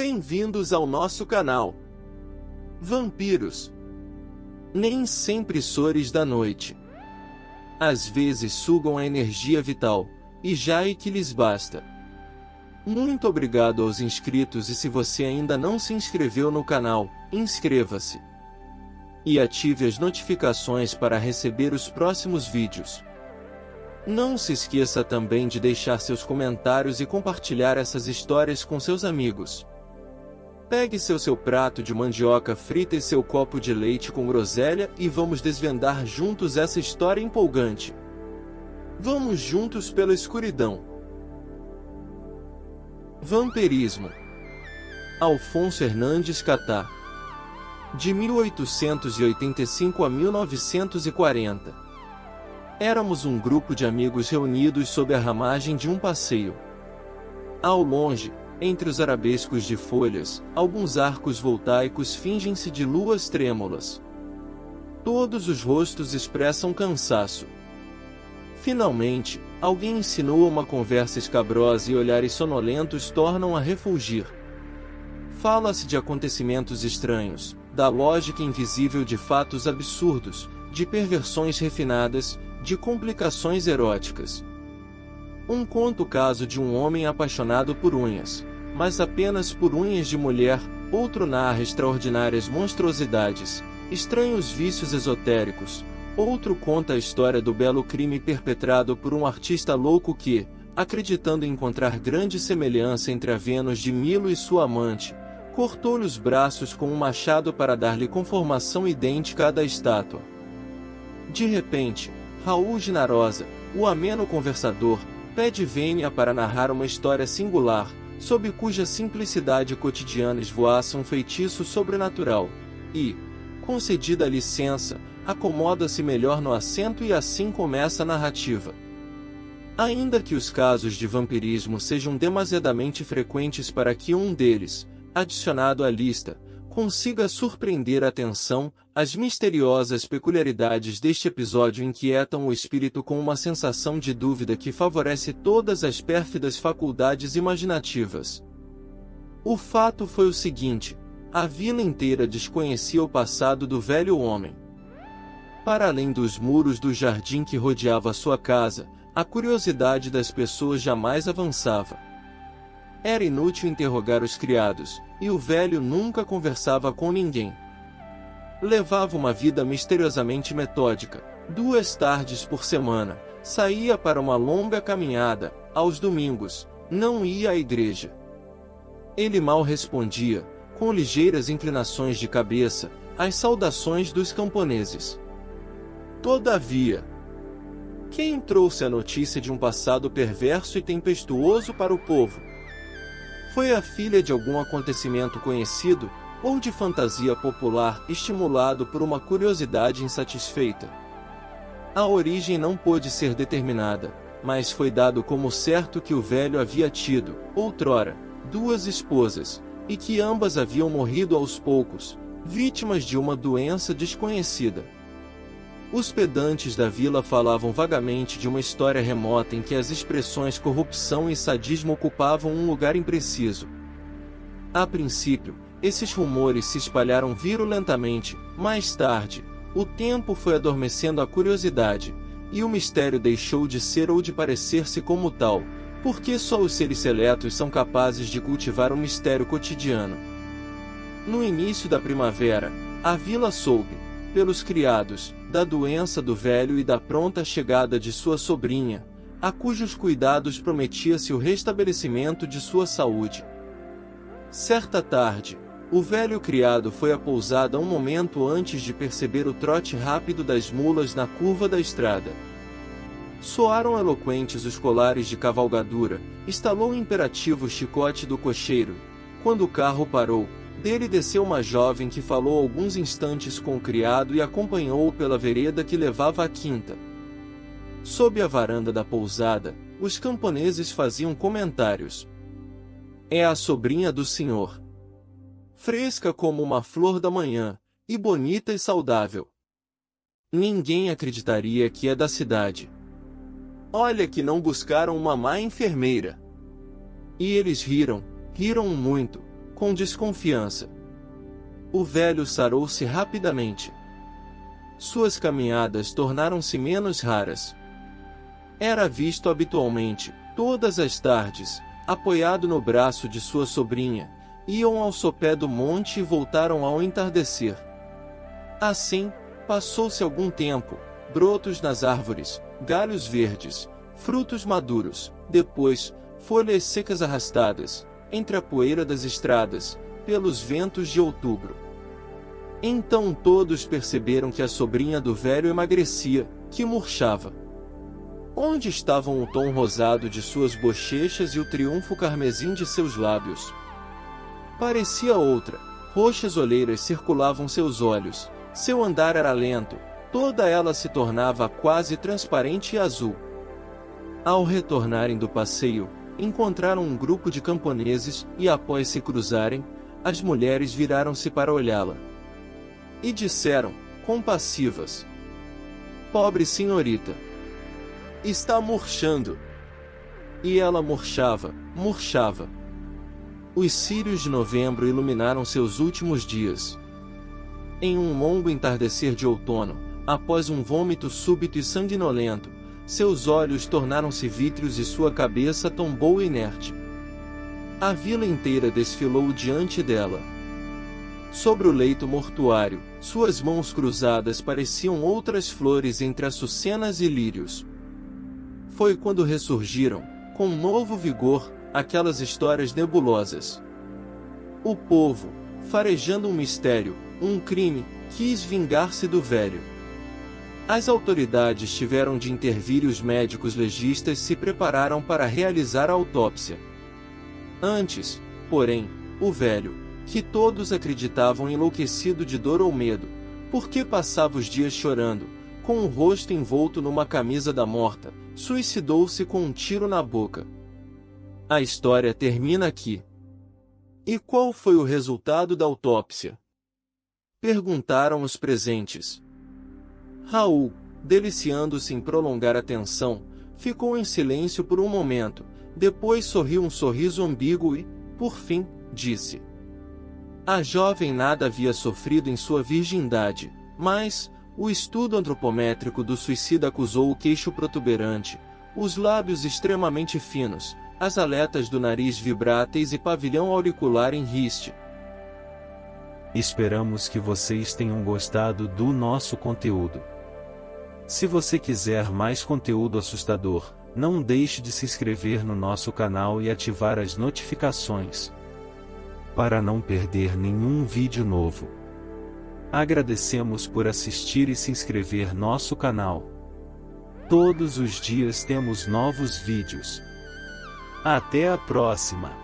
Bem-vindos ao nosso canal. Vampiros. Nem sempre sores da noite. Às vezes sugam a energia vital, e já é que lhes basta. Muito obrigado aos inscritos e se você ainda não se inscreveu no canal, inscreva-se. E ative as notificações para receber os próximos vídeos. Não se esqueça também de deixar seus comentários e compartilhar essas histórias com seus amigos. Pegue seu prato de mandioca frita e seu copo de leite com groselha e vamos desvendar juntos essa história empolgante. Vamos juntos pela escuridão. Vampirismo. Alfonso Hernandes Catá. De 1885 a 1940. Éramos um grupo de amigos reunidos sob a ramagem de um passeio. Ao longe, entre os arabescos de folhas, alguns arcos voltaicos fingem-se de luas trêmulas. Todos os rostos expressam cansaço. Finalmente, alguém insinua uma conversa escabrosa e olhares sonolentos tornam a refulgir. Fala-se de acontecimentos estranhos, da lógica invisível de fatos absurdos, de perversões refinadas, de complicações eróticas. Um conta o caso de um homem apaixonado por unhas, mas apenas por unhas de mulher, outro narra extraordinárias monstruosidades, estranhos vícios esotéricos, outro conta a história do belo crime perpetrado por um artista louco que, acreditando encontrar grande semelhança entre a Vênus de Milo e sua amante, cortou-lhe os braços com um machado para dar-lhe conformação idêntica à da estátua. De repente, Raul Ginarosa, o ameno conversador, pede vênia para narrar uma história singular, sob cuja simplicidade cotidiana esvoaça um feitiço sobrenatural, e, concedida a licença, acomoda-se melhor no assento e assim começa a narrativa. Ainda que os casos de vampirismo sejam demasiadamente frequentes para que um deles, adicionado à lista, consiga surpreender a atenção, as misteriosas peculiaridades deste episódio inquietam o espírito com uma sensação de dúvida que favorece todas as pérfidas faculdades imaginativas. O fato foi o seguinte: a vila inteira desconhecia o passado do velho homem. Para além dos muros do jardim que rodeava sua casa, a curiosidade das pessoas jamais avançava. Era inútil interrogar os criados, e o velho nunca conversava com ninguém. Levava uma vida misteriosamente metódica. 2 tardes por semana, saía para uma longa caminhada, aos domingos, não ia à igreja. Ele mal respondia, com ligeiras inclinações de cabeça, às saudações dos camponeses. Todavia, quem trouxe a notícia de um passado perverso e tempestuoso para o povo? Foi a filha de algum acontecimento conhecido, ou de fantasia popular estimulado por uma curiosidade insatisfeita? A origem não pôde ser determinada, mas foi dado como certo que o velho havia tido, outrora, 2 esposas, e que ambas haviam morrido aos poucos, vítimas de uma doença desconhecida. Os pedantes da vila falavam vagamente de uma história remota em que as expressões corrupção e sadismo ocupavam um lugar impreciso. A princípio, esses rumores se espalharam virulentamente. Mais tarde, o tempo foi adormecendo a curiosidade, e o mistério deixou de ser ou de parecer-se como tal, porque só os seres seletos são capazes de cultivar o mistério cotidiano. No início da primavera, a vila soube, pelos criados, da doença do velho e da pronta chegada de sua sobrinha, a cujos cuidados prometia-se o restabelecimento de sua saúde. Certa tarde, o velho criado foi à pousada um momento antes de perceber o trote rápido das mulas na curva da estrada. Soaram eloquentes os colares de cavalgadura, estalou o imperativo chicote do cocheiro. Quando o carro parou, dele desceu uma jovem que falou alguns instantes com o criado e acompanhou-o pela vereda que levava à quinta. Sob a varanda da pousada, os camponeses faziam comentários. É a sobrinha do senhor. Fresca como uma flor da manhã, e bonita e saudável. Ninguém acreditaria que é da cidade. Olha que não buscaram uma má enfermeira. E eles riram muito, com desconfiança. O velho sarou-se rapidamente. Suas caminhadas tornaram-se menos raras. Era visto habitualmente, todas as tardes, apoiado no braço de sua sobrinha, iam ao sopé do monte e voltaram ao entardecer. Assim, passou-se algum tempo, brotos nas árvores, galhos verdes, frutos maduros, depois, folhas secas arrastadas, entre a poeira das estradas, pelos ventos de outubro. Então todos perceberam que a sobrinha do velho emagrecia, que murchava. Onde estavam o tom rosado de suas bochechas e o triunfo carmesim de seus lábios? Parecia outra, roxas olheiras circulavam seus olhos, seu andar era lento, toda ela se tornava quase transparente e azul. Ao retornarem do passeio, encontraram um grupo de camponeses e, após se cruzarem, as mulheres viraram-se para olhá-la. E disseram, compassivas: "Pobre senhorita! Está murchando." E ela murchava, murchava. Os círios de novembro iluminaram seus últimos dias. Em um longo entardecer de outono, após um vômito súbito e sanguinolento, seus olhos tornaram-se vítreos e sua cabeça tombou inerte. A vila inteira desfilou diante dela. Sobre o leito mortuário, suas mãos cruzadas pareciam outras flores entre açucenas e lírios. Foi quando ressurgiram, com novo vigor, aquelas histórias nebulosas. O povo, farejando um mistério, um crime, quis vingar-se do velho. As autoridades tiveram de intervir e os médicos legistas se prepararam para realizar a autópsia. Antes, porém, o velho, que todos acreditavam enlouquecido de dor ou medo, porque passava os dias chorando, com o rosto envolto numa camisa da morta, suicidou-se com um tiro na boca. A história termina aqui. E qual foi o resultado da autópsia? Perguntaram os presentes. Raul, deliciando-se em prolongar a tensão, ficou em silêncio por um momento, depois sorriu um sorriso ambíguo e, por fim, disse: "A jovem nada havia sofrido em sua virgindade, mas o estudo antropométrico do suicida acusou o queixo protuberante, os lábios extremamente finos, as aletas do nariz vibráteis e pavilhão auricular em riste." Esperamos que vocês tenham gostado do nosso conteúdo. Se você quiser mais conteúdo assustador, não deixe de se inscrever no nosso canal e ativar as notificações, para não perder nenhum vídeo novo. Agradecemos por assistir e se inscrever no nosso canal. Todos os dias temos novos vídeos. Até a próxima!